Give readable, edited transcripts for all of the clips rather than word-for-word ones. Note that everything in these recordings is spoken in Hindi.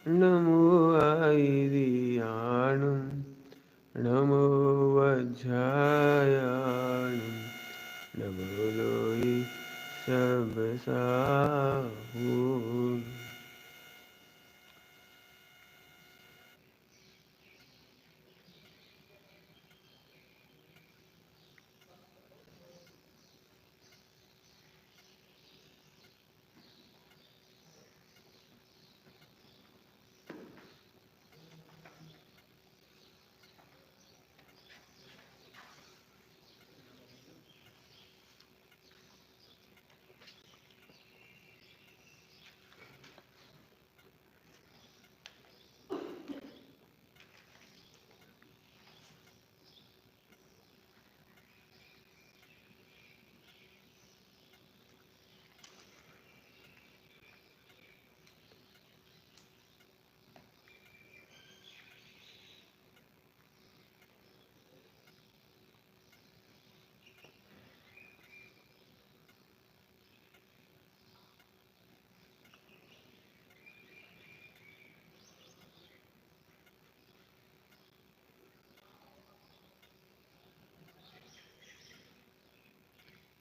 नमो आयरियाणं नमो वज्रायाणं नमो लोहि सबसाहून्।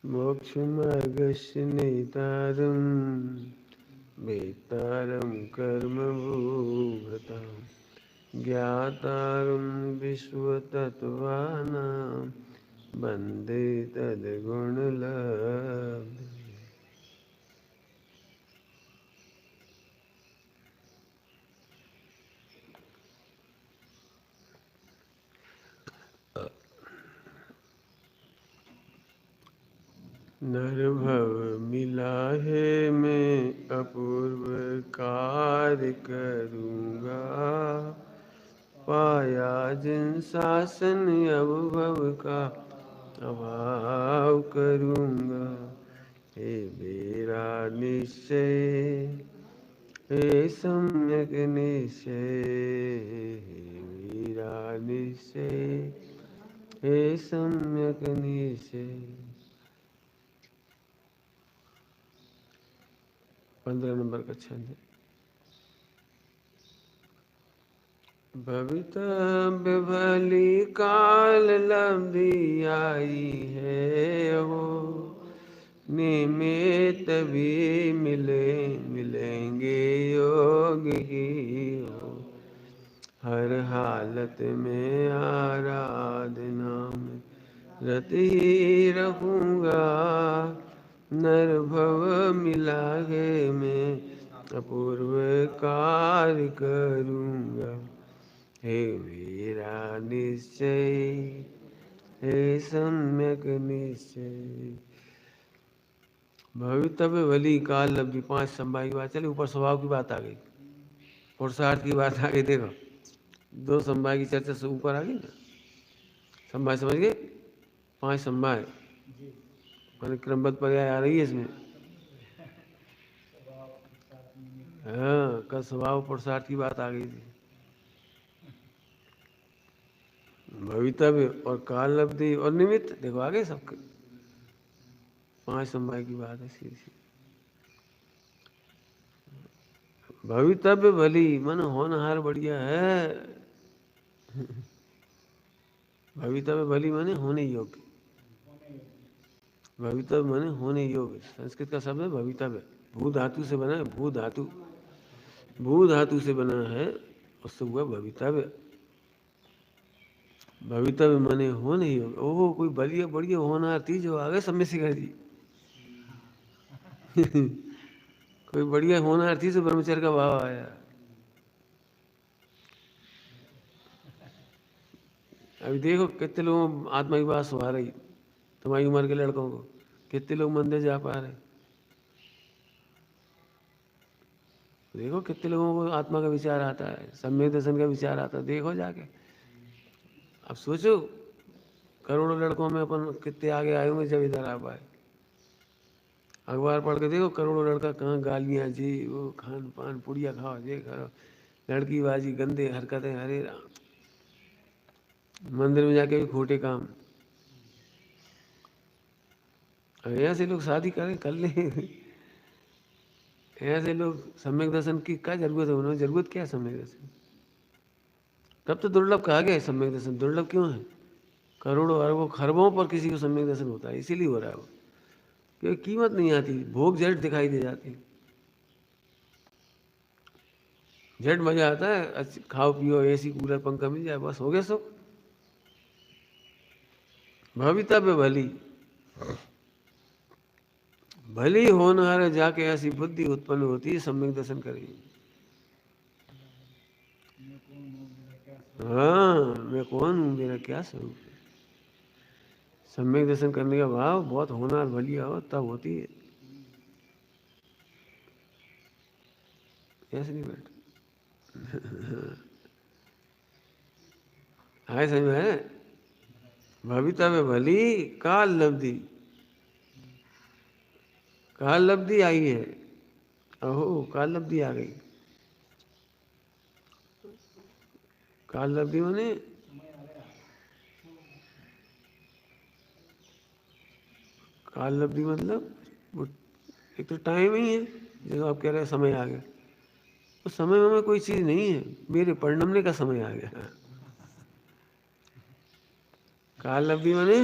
मोक्षमार्गस्य नेतारं वेत्तारं कर्मभूभृतां ज्ञातारं विश्वतत्त्वानां वन्दे तद्गुणलब्धये। नरभव मिला है मैं अपूर्व कार्य करूँगा, पाया जिन शासन अनुभव का अभाव करूँगा। हे मेरा निश्चय हे सम्यक निश्चय, हे मेरा निश्चय हे सम्यक निश्चय। 15 नंबर का छंद है। भवितव्य भली काल लब्धि आई है हो, निमित्त भी मिलेंगे योग ही हो। हर हालत में आराधना में रत ही रहूँगा, नर भव मिला है मैं अपूर्व कार्य करूँगा। हे मेरा निश्चय हे सम्यक निश्चय। भवितव्य भली काल लब्धि 5 संभाई की बात चली, ऊपर स्वभाव की बात आ गई, पुरुषार्थ की बात आ गई। देखो 2 संभाई की चर्चा से ऊपर आ गई ना, संभाई समझ गए, 5 संभाई मैंने क्रमबद्ध पर्याय आ रही है इसमें। हाँ, कल स्वभाव पुरुषार्थ की बात आ गई थी। भवितव्य और काल लब्धि और निमित्त देखो आगे सबके 5 संभाई की बात है सीधी सी। भवितव्य भली मन होनहार बढ़िया है। भवितव्य भली माने होने योग्य, भवितव्य माने होने योग्य। संस्कृत का शब्द है भवितव्य, भू धातु से बना है, भू धातु, भू धातु से बना है, उससे हुआ भवितव्य। भवितव्य माने होने योग्य। ओहो कोई बढ़िया बढ़िया होनहार थी जो आ गए सब में शिखर जी। कोई बढ़िया होनहार थी जो ब्रह्मचर्य का भाव आया। अभी देखो कितने लोगों आत्मा की बात सुहा रही, तुम्हारी उम्र के लड़कों को कितने लोग मंदिर जा पा रहे। देखो कितने लोगों को आत्मा का विचार आता है, सम्यक दर्शन का विचार आता है, देखो जाके। अब सोचो करोड़ों लड़कों में अपन कितने आगे आए होंगे जब इधर आ पाए। अखबार पढ़ के देखो करोड़ों लड़का कहाँ गालियाँ जी वो खान पान पुड़िया खाओ ये करो, लड़की बाजी गंदे हरकतें, हरे राम। मंदिर में जाके भी खोटे काम। अब ऐसे लोग शादी करें कर ले। ऐसे लोग सम्यक दर्शन की क्या जरूरत है, उन्होंने जरूरत क्या है सम्यक दर्शन? तब तो दुर्लभ कहा गया है सम्यक दर्शन। दुर्लभ क्यों है? करोड़ों अरबों खरबों पर किसी को सम्यक दर्शन होता है, इसीलिए हो रहा है वो, क्योंकि कीमत नहीं आती, भोग जड़ दिखाई दे जाती, झट मजा आता है, खाओ पियो, एसी कूलर पंखा मिल जाए, बस हो गया सुख। भवितव्य भली, भली होनहार जाके ऐसी बुद्धि उत्पन्न होती है, सम्यक दर्शन करेगी। हाँ, मैं कौन हूँ, मेरा क्या स्वरूप है। सम्यक दर्शन करने का भाव बहुत होनहार भली हो तब होती है, ऐसे नहीं बैठ। आए समझ में है? भवितव्य भली काल लब्धि, काल लब्धि आई है। अहो काल लब्धि आ गई। काल लब्धि माने काल लब्धि मतलब वो एक तो टाइम ही है, जैसे आप कह रहे हैं समय आ गया, तो समय में कोई चीज नहीं है, मेरे परिणमने का समय आ गया। काल लब्धि माने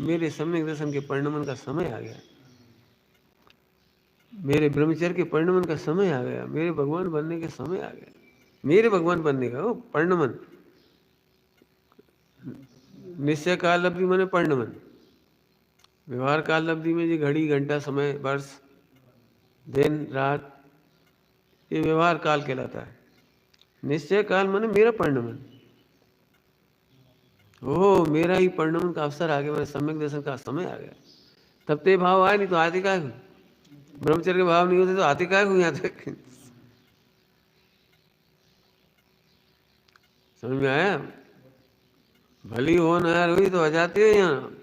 मेरे सम्यक दर्शन के परिणमन का समय आ गया, मेरे ब्रह्मचर्य के परिणमन का समय आ गया, मेरे भगवान बनने का समय आ गया। मेरे भगवान बनने का वो परिणमन, निश्चय काल लब्धि माने परिणमन। व्यवहार काल लब्धि में जो घड़ी घंटा समय वर्ष दिन रात, ये व्यवहार काल कहलाता है। निश्चय काल माने मेरा परिणमन, ओह मेरा ही परिणमन का अवसर आ गया, मेरे सम्यक दर्शन का समय आ गया। तब ते भाव आए, नहीं तो आते काय को? ब्रह्मचर्य के भाव नहीं होते तो आते काय को यहाँ तक? समझ में आया? भली हो न यार हुई तो आ जाती है यहाँ,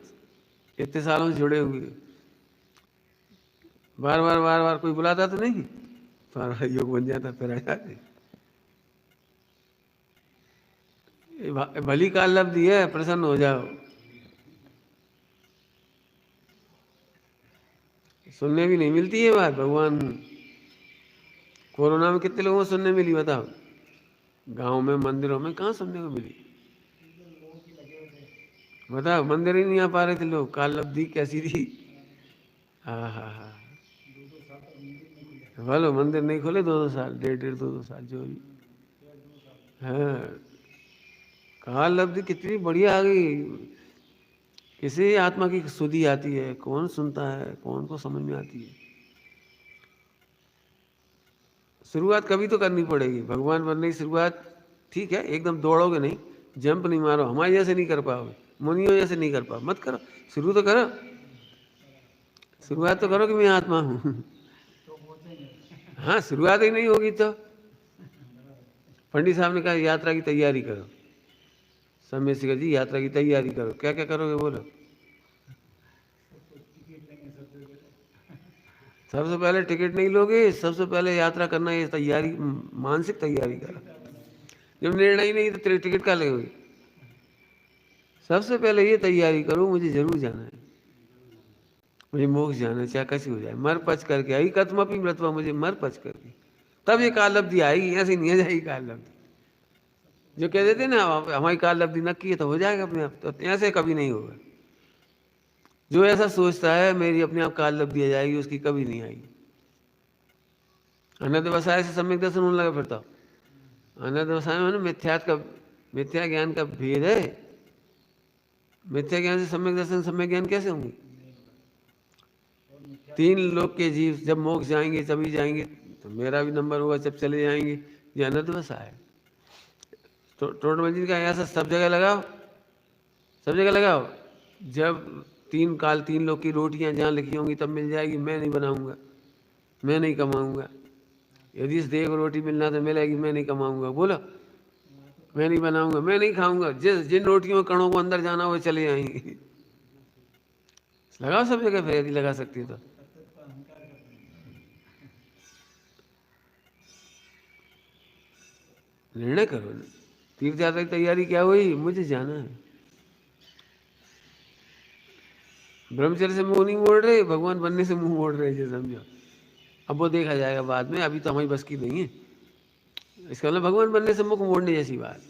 इतने सालों से जुड़े हुए, बार बार कोई बुलाता तो नहीं, तो योग बन जाता, फिर आ जाते। भली काल लब्धि है, प्रसन्न हो जाओ। सुनने भी नहीं मिलती है बात भगवान। कोरोना में कितने लोगों को सुनने मिली बताओ? गांव में मंदिरों में कहाँ सुनने को मिली? बताओ, मंदिर ही नहीं आ पा रहे थे लोग, काल लब्धि कैसी थी। हाँ हाँ हाँ, बोलो मंदिर नहीं खोले 2-2 साल, डेढ़ डेढ़ 2-2 साल जो भी। हाँ, काल लब्धि कितनी बढ़िया आ गई। किसी आत्मा की सुधि आती है, कौन सुनता है, कौन को समझ में आती है। शुरुआत कभी तो करनी पड़ेगी, भगवान बनने की शुरुआत। ठीक है, एकदम दौड़ोगे नहीं, जंप नहीं मारो, हमारे जैसे नहीं कर पाओगे, मुनियों जैसे नहीं कर पाओ, मत करो, शुरू तो करो, शुरुआत तो करो कि मैं आत्मा हूँ। हाँ, शुरुआत ही नहीं होगी तो पंडित साहब ने कहा यात्रा की तैयारी करो, समय शिखर जी यात्रा की तैयारी करो, क्या क्या करोगे बोलो? सबसे पहले टिकट नहीं लोगे, सबसे पहले यात्रा करना, ये तैयारी, मानसिक तैयारी करो। जब निर्णय ही नहीं तो तेरे टिकट का लगेगी। सबसे पहले ये तैयारी करो, मुझे जरूर जाना है, मुझे मोक्ष जाना है, चाहे कैसे हो जाए, मर पच करके आई कथमपि मृतवा, मुझे मर पच करके, तब ये काल लब्धि आएगी, ऐसे नहीं आ जाएगी काल लब्धि। जो कह देते ना हमारी काल लब्धि नक्की है तो हो जाएगा अपने आप, तो ऐसे कभी नहीं होगा। जो ऐसा सोचता है मेरी अपने आप काल लब्धि आ जाएगी, उसकी कभी नहीं आएगी। अनंतवसाय से सम्यक दर्शन होने लगा फिर तो। अनंतवसाय में मिथ्या ज्ञान का भेद है। मिथ्या ज्ञान से सम्यक दर्शन सम्यक ज्ञान कैसे होंगे? 3 लोक के जीव जब मोक्ष जाएंगे तभी जाएंगे, तो मेरा भी नंबर होगा जब चले जाएंगे। ये अनंतवसाय है। तो टोट मंजिल का ऐसा सब जगह लगाओ, सब जगह लगाओ। जब 3 काल 3 लोक की रोटियां जहाँ लिखी होंगी तब मिल जाएगी, मैं नहीं बनाऊंगा, मैं नहीं कमाऊंगा। यदि इस देह को रोटी मिलना तो मिलेगी, मैं नहीं कमाऊंगा, बोलो मैं नहीं बनाऊंगा, मैं नहीं खाऊंगा। जिन रोटियों में कणों को अंदर जाना वो चले जाएंगी। लगाओ सब जगह फिर, यदि लगा सकती है तो। निर्णय करो ना, तीर्थ यात्रा की तैयारी क्या हुई, मुझे जाना है। ब्रह्मचर्य से मुंह नहीं मोड़ रहे, भगवान बनने से मुंह मोड़ रहे, जो समझो। अब वो देखा जाएगा बाद में, अभी तो हमारी बस की नहीं है। इसका मतलब भगवान बनने से मुख मोड़ने जैसी बात।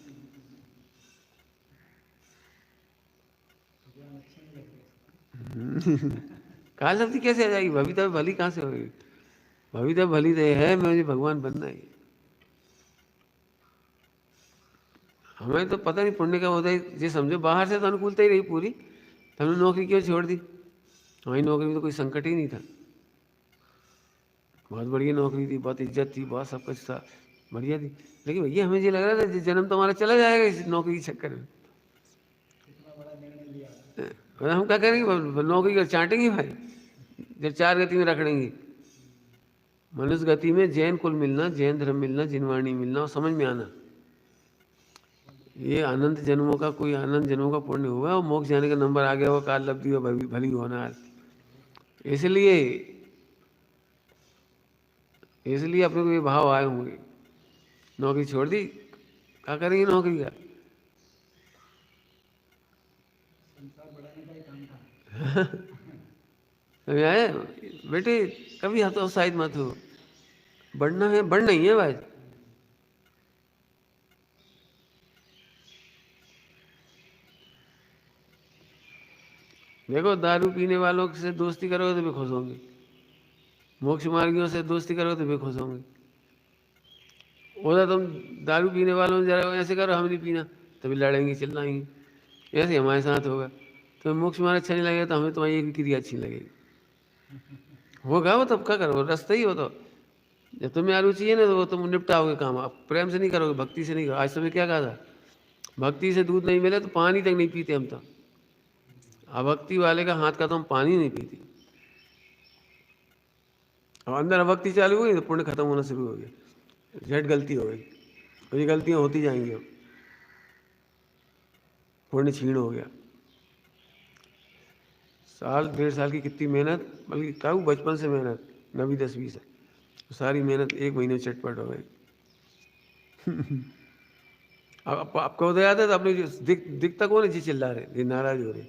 काल शक्ति कैसे आ जाएगी? भविता भली कहाँ से होगी? भविता भली तो है, मुझे भगवान बनना है। हमें तो पता नहीं पुण्य का होता है, ये समझो बाहर से तो अनुकूलता ही रही पूरी, तो हमने नौकरी क्यों छोड़ दी? हमारी नौकरी में तो कोई संकट ही नहीं था, बहुत बढ़िया नौकरी थी, बहुत इज्जत थी, बहुत सब कुछ था, बढ़िया थी। लेकिन भैया हमें ये लग रहा था जन्म तो हमारा चला जाएगा इस नौकरी के चक्कर में। हम क्या करेंगे? नौकरी का चाटेंगे भाई, जब 4 गति में रखड़ेंगे। मनुष्य गति में जैन कुल मिलना, जैन धर्म मिलना, जिनवाणी मिलना और समझ में आना, ये अनंत जन्मों का, कोई अनंत जन्मों का पुण्य हुआ और मोक्ष जाने का नंबर आ गया होगा, काल लब्धि और भली होना। इसलिए इसलिए अपने को ये भाव आए होंगे। नौकरी छोड़ दी, क्या करेंगे नौकरी का? समझ आए बेटे? कभी हतोत्साहित मत हो, बढ़ना है, बढ़ना ही है भाई। देखो, दारू पीने वालों से दोस्ती करोगे तो भी खुश होंगे, मोक्ष मार्गियों से दोस्ती करोगे तो भी खुश होंगे। उधर तुम दारू पीने वालों से जरा ऐसे करो, हम नहीं पीना, तभी लड़ेंगे चिल्लाएंगे। ऐसे हमारे साथ होगा। तो मोक्ष मार्ग अच्छा नहीं लगेगा तो हमें तुम्हारी एक क्रिया अच्छी लगेगी, होगा वो, तब क्या करो, रास्ता ही हो। तो जब तुम्हें आरुचि है ना, तो वो तुम निपटाओगे काम, आप प्रेम से नहीं करोगे, भक्ति से नहीं करोगे। आज तुम्हें क्या कहा था? भक्ति से दूध नहीं मिले तो पानी तक नहीं पीते हम तो। अभक्ति वाले का हाथ का तो हम पानी नहीं पीते। और अंदर अभक्ति चालू हुई तो पुण्य खत्म होना शुरू हो गया, झट गलती हो गई, और ये गलतियां होती जाएंगी, अब पुण्य छीण हो गया। साल 1.5 साल की कितनी मेहनत, बल्कि कहूँ बचपन से मेहनत, 9वीं 10वीं से, सारी मेहनत 1 महीने में चटपट हो गई। अब आपको उदय आता है तो अपने दिखता कौन है जी चिल्ला रहे, ये नाराज हो रहे,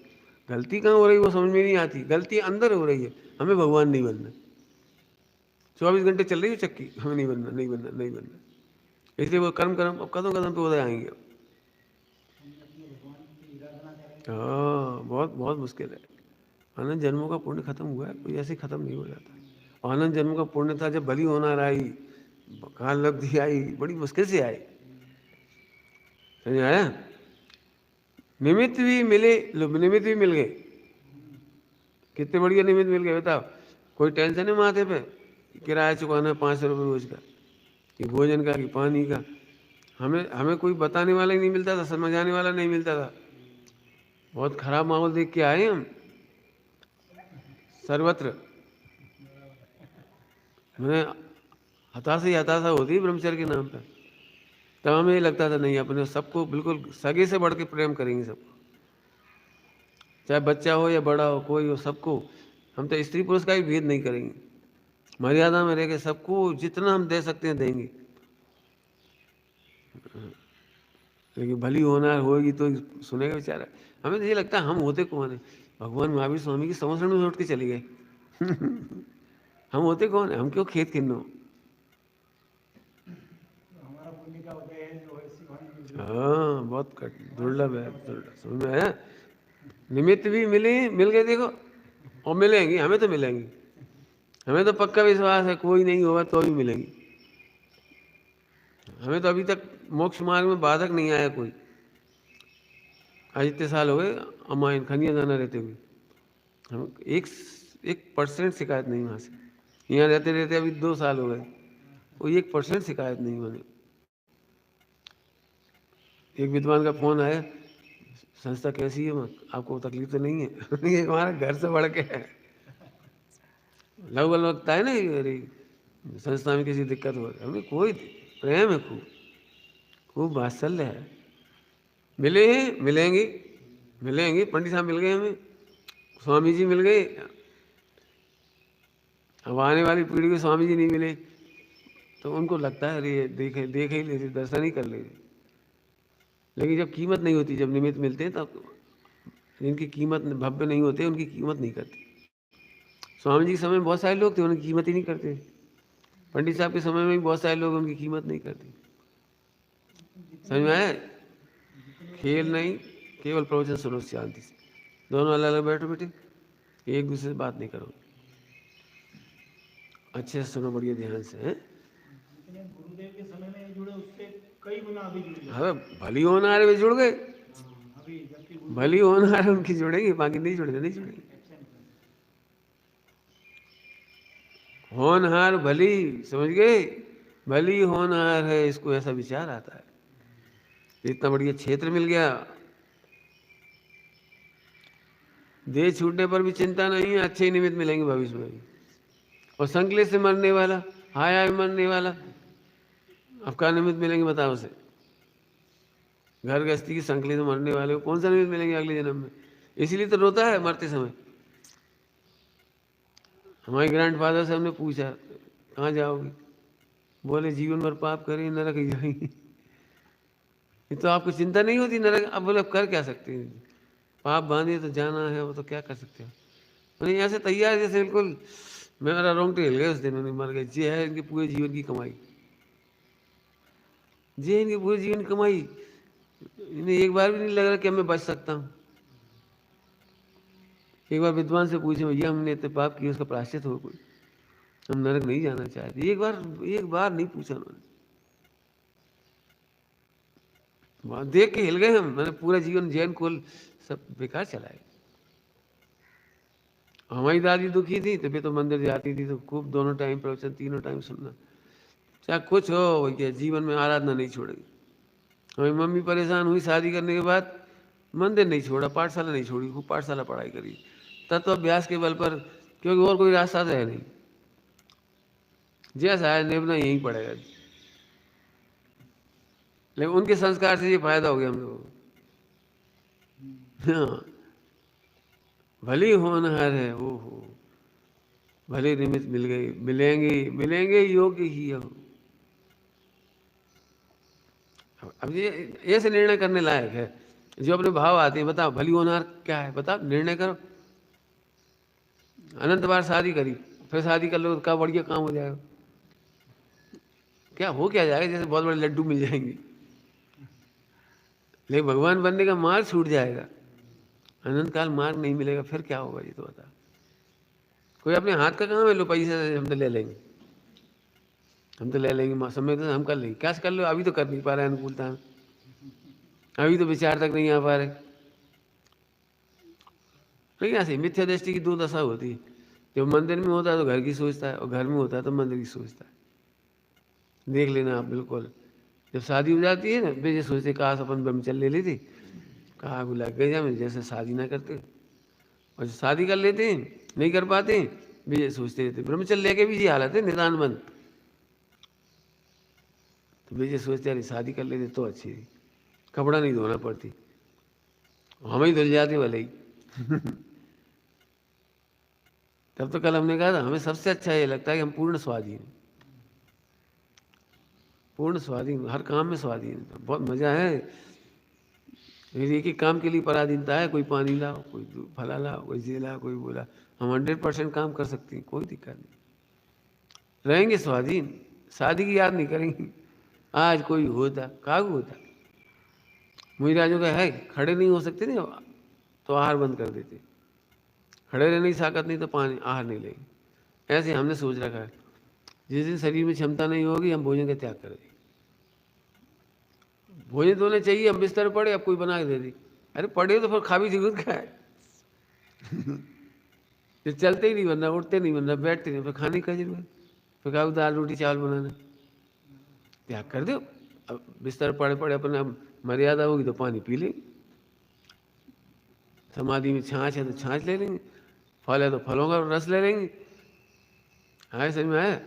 गलती कहाँ हो रही वो समझ में नहीं आती। गलती अंदर हो रही है, हमें भगवान नहीं बनना। 24 घंटे चल रही है चक्की, हमें नहीं बनना, नहीं बनना, नहीं बनना। इसलिए वो कर्म कर्म अब कदम कदम पे उदय आएंगे। हाँ, बहुत बहुत मुश्किल है। अनंत जन्मों का पुण्य खत्म हुआ है, कोई ऐसे खत्म नहीं हो जाता। और अनंत जन्म का पुण्य था जब बलि होना आई, काल लब्धि आई, बड़ी मुश्किल से आई। समझ आया? निमित्त भी मिले, निमित्त भी मिल गए, कितने बढ़िया निमित्त मिल गए बताओ। कोई टेंशन है माथे पे, किराया चुकाना 500 रुपये रोज का, कि भोजन का, कि पानी का। हमें हमें कोई बताने वाला ही नहीं मिलता था, समझाने वाला नहीं मिलता था। बहुत खराब माहौल देख के आए हम सर्वत्र। मैंने हताशा ही हताशा होती है ब्रह्मचर्य के नाम पर। तब हमें ये लगता था नहीं, अपने सबको बिल्कुल सगे से बढ़ के प्रेम करेंगे सबको, चाहे बच्चा हो या बड़ा हो, कोई हो, सबको। हम तो स्त्री पुरुष का भी भेद नहीं करेंगे, मर्यादा में रह के सबको जितना हम दे सकते हैं देंगे। लेकिन भली होना होगी तो सुनेगा बेचारा। हमें तो ये लगता है हम होते कौन है? भगवान महावीर स्वामी की समस्या में उठ के चले गए। हम होते कौन है? हम क्यों खेत खिन्नो? हाँ, बहुत दुर्लभ है, दुर्लभ। समझ में आया? निमित्त भी मिल गए देखो, और मिलेंगी, हमें तो मिलेंगी। हमें तो पक्का विश्वास है कोई नहीं होगा तो भी मिलेंगी। हमें तो अभी तक मोक्ष मार्ग में बाधक नहीं आया कोई। आज इतने साल हो गए अमायन खनिया जाना रहते हुए, हम 1% शिकायत नहीं वहाँ से। यहाँ रहते रहते अभी 2 साल हो गए, कोई 1% शिकायत नहीं बने। एक विद्वान का फोन आया, संस्था कैसी है, आपको तकलीफ तो नहीं है? ये हमारा घर से बढ़ के है। लगभग लगता है ना, अरे संस्था में किसी दिक्कत हो रही है? हमें कोई प्रेम है, खूब खूब वात्सल्य है। मिले हैं, मिलेंगे, मिलेंगे। पंडित साहब मिल गए हमें, स्वामी जी मिल गए। अब आने वाली पीढ़ी को स्वामी जी नहीं मिले तो उनको लगता है अरे देखे देखे ही लेते, दर्शन ही कर लेते। लेकिन जब कीमत नहीं होती, जब निमित्त मिलते हैं तब जिनकी कीमत भव्य नहीं होते उनकी कीमत नहीं करते। स्वामी जी के समय में बहुत सारे लोग थे, उनकी कीमत ही नहीं करते। पंडित साहब के समय में भी बहुत सारे लोग उनकी कीमत नहीं करते। समझ में आया? खेल नहीं, केवल प्रवचन सुनो शांति से। दोनों अलग अलग बैठो बेटे, एक दूसरे से बात नहीं करो, अच्छे से सुनो बढ़िया ध्यान से है। गुरुदेव के समय में जुड़े उससे कई गुना अभी जुड़ गए। हाँ, भली होनहार भी जुड़ गए, भली होनहार उनकी जुड़ेगी, बाकी नहीं जुड़ेगी, नहीं जुड़ेगी। होनहार भली, समझ गए? भली होनहार है, इसको ऐसा विचार आता है। इतना बढ़िया क्षेत्र मिल गया, देह छूटने पर भी चिंता नहीं है, अच्छे निमित्त मिलेंगे भविष्य में भी। और संकलेश से मरने वाला, हाय हाय मरने वाला, अब क्या निमित्त मिलेंगे बताओ उसे? घर गृहस्थी की संकलेश में मरने वाले को कौन सा निमित्त मिलेंगे अगले जन्म में? इसीलिए तो रोता है मरते समय। हमारे ग्रैंडफादर से हमने पूछा कहाँ जाओगे, बोले जीवन भर पाप करें नरक ही जाएंगे। ये तो आपको चिंता नहीं होती नरक? अब बोले अब कर क्या सकते हैं, पाप बांधे तो जाना है, वो तो क्या कर सकते हो। मैंने यहाँ से तैयार जैसे बिल्कुल, मेरा रोंगटे हिल गए उस दिन, उन्हें मर गए। ये है इनके पूरे जीवन की कमाई, ये इनके पूरे जीवन की कमाई। इन्हें एक बार भी नहीं लग रहा कि मैं बच सकता हूँ। एक बार विद्वान से पूछे भैया हमने इतने पाप किए, उसका प्रायश्चित हो कोई, हम नरक नहीं जाना चाहते। एक बार नहीं पूछा उन्होंने। वहां देख के हिल गए हम। मैंने पूरा जीवन जैन कुल सब बेकार चलाए। हमारी दादी दुखी थी तभी तो मंदिर जाती थी, तो खूब दोनों टाइम प्रवचन, तीनों टाइम सुनना, चाहे कुछ हो भैया, जीवन में आराधना नहीं छोड़ेगी। हमारी मम्मी परेशान हुई शादी करने के बाद, मंदिर नहीं छोड़ा, पाठशाला नहीं छोड़ी, खूब पाठशाला पढ़ाई करी, तत्व अभ्यास के बल पर, क्योंकि और कोई रास्ता तो है नहीं, जैसा है निभना यहीं पड़ेगा। लेकिन उनके संस्कार से ये फायदा हो गया हम लोगों को। हाँ, भली होनहार है वो हो, भले निमित्त मिल गई, मिलेंगे मिलेंगे योग्य ही हो। अब ये ऐसे निर्णय करने लायक है, जो अपने भाव आते हैं। बताओ भली होनहार क्या है, बताओ, निर्णय करो। अनंत बार शादी करी, फिर शादी कर लो तो क्या बढ़िया काम हो जाएगा, क्या हो क्या जाएगा, जैसे बहुत बड़े लड्डू मिल जाएंगे, लेकिन भगवान बनने का मार्ग छूट जाएगा, अनंत काल मार्ग नहीं मिलेगा, फिर क्या होगा ये तो बता। कोई अपने हाथ का काम है, लो पैसे हम तो ले लेंगे, हम तो ले लेंगे, समय तो हम कर लेंगे, क्या कर लो, अभी तो कर नहीं पा रहे अनुकूलता में, अभी तो विचार तक नहीं आ पा रहे। लेकिन ऐसे मिथ्या दृष्टि की दो दशा होती है, जब मंदिर में होता है तो घर की सोचता है, और घर में होता है तो मंदिर की सोचता है। देख लेना आप बिल्कुल, जब शादी हो जाती है ना, वे ये सोचते काश अपन ब्रह्मचर्य ले लेते, कहा लग गए जाए जैसे शादी ना करते, और शादी कर लेते हैं नहीं कर पाते, वे ये सोचते रहते ब्रह्मचर्य लेके भी ये हालत है निदान बंद, तो वे ये सोचते अरे शादी कर लेते तो अच्छी थी, कपड़ा नहीं धोना पड़ती, हम ही धुल जाते भले ही। तब तो कल हमने कहा था हमें सबसे अच्छा ये लगता है कि हम पूर्ण स्वाधीन, पूर्ण स्वाधीन, हर काम में स्वाधीन, बहुत मजा है। एक एक काम के लिए पराधीनता है, कोई पानी लाओ, कोई फला लाओ, कोई ये लाओ, कोई बोला, हम 100% काम कर सकते हैं, कोई दिक्कत नहीं, रहेंगे स्वाधीन, शादी की याद नहीं करेंगे। आज कोई होता कागू होता, मुहिराजों का है, खड़े नहीं हो सकते नहीं तो आहार बंद कर देते, खड़े रहने की ताकत नहीं तो पानी आहार नहीं लेंगे। ऐसे हमने सोच रखा है, जिस दिन शरीर में क्षमता नहीं होगी हम भोजन का त्याग कर देंगे। भोजन तो नहीं चाहिए, हम बिस्तर पड़े, अब कोई बना के दे दी, अरे पड़े तो फिर खा भी जरूरत का है। ये चलते ही नहीं बनना, उठते नहीं बनना, बैठते नहीं, फिर खाने का जरूरत, फिर कहा दाल रोटी चावल बनाना, त्याग कर दो। अब बिस्तर पड़े पड़े अपना मर्यादा होगी तो पानी पी लेंगे, समाधि में छाछ है तो छाछ ले लेंगे, फल है तो फलों का रस ले लेंगे। हाँ समझ में आया?